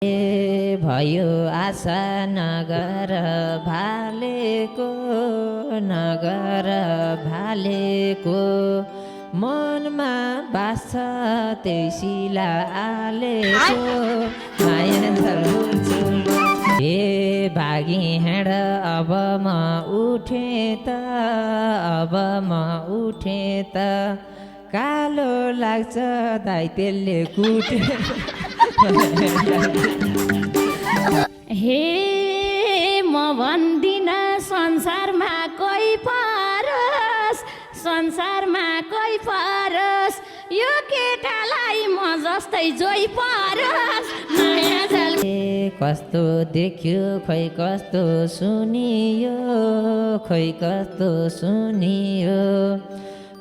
भयो आशा नगर भालेको नगर भालेको मनमा बास त्यही शिला आलेको माया झल्छु हे भागी हिँड अब म उठे त अब म उठे त कालो लाग्छ दाइ त्यसले कुटे हे म भन्दिन संसारमा कोही परस संसारमा कोही परस यो केटालाई म जस्तै जोइ परस माया झल कस्तो देख्यो खै कस्तो सुनियो खै कस्तो सुनियो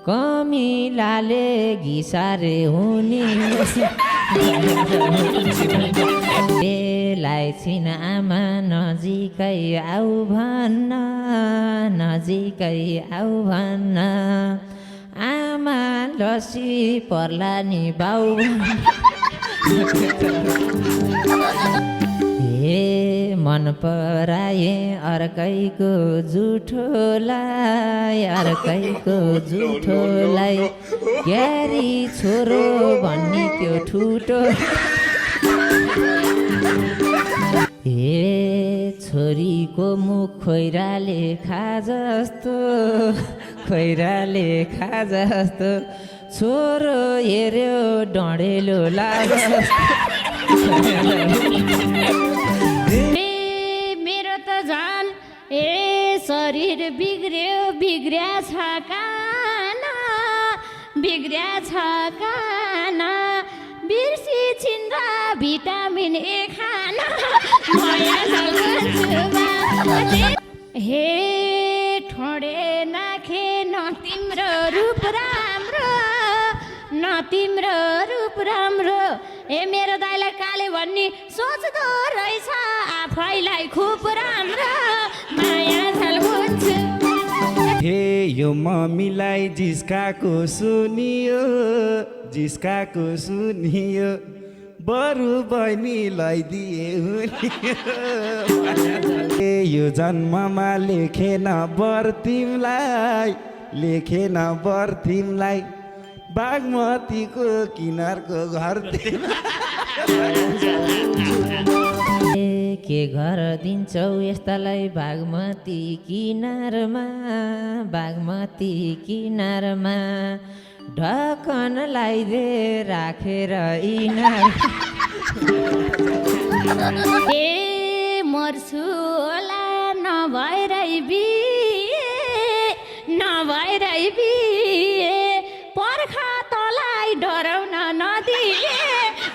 कमिलाले घिसारे हुने बेलाई छिन आमा नजिकै आऊ भन्न नजिकै आऊ भन्न आमा लसी पर्ला नि बाउ हे मन पराए अर्कैको जुठोलाई अर्कैको जुठोलाई क्यारी छोरो भन्ने त्यो ठुटो हे छोरीको मुख खोइराले खा जस्तो खोइराले खा जस्तो छोरो हेर्यो डढेलो लाग्यो मेरो त झन् ए शरीर बिग्र्यो बिग्र्या छ काना बिग्र्या छ काना बिर्सी छिन्दा भिटामिन ए खाना माया झल्छु हे ठोडे नाखे न तिम्रो रूप राम्रो न तिम्रो रूप राम्रो ए मेरो दाइलाई काले भन्ने सोच्दो रहेछ आफैलाई खुब राम्रो माया झल्छु हे यो मम्मीलाई जिस्काको सुनियो जिस्काको सुनियो बरु बहिनीलाई दिए हुने यो जन्ममा लेखेन बर तिमलाई लेखेन बर तिमलाई बागमतीको किनारको घर के घर दिन्छौ यस्तालाई बागमती किनारमा ढकन लगाइदे राखेर इनार ए मर्छु होला नभएरै बिए पर्खा तलाई डराउन नदिए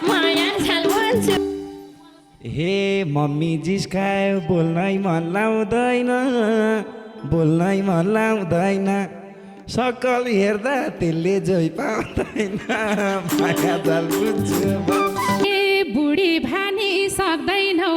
माया झल्छु हे मम्मी जिस्कायो बोल्नै मन लाउँदैन सकल हेर्दा त्यसले जोइ पाउँदैन माया झल्छु ए बुढी भानी सक्दैनौ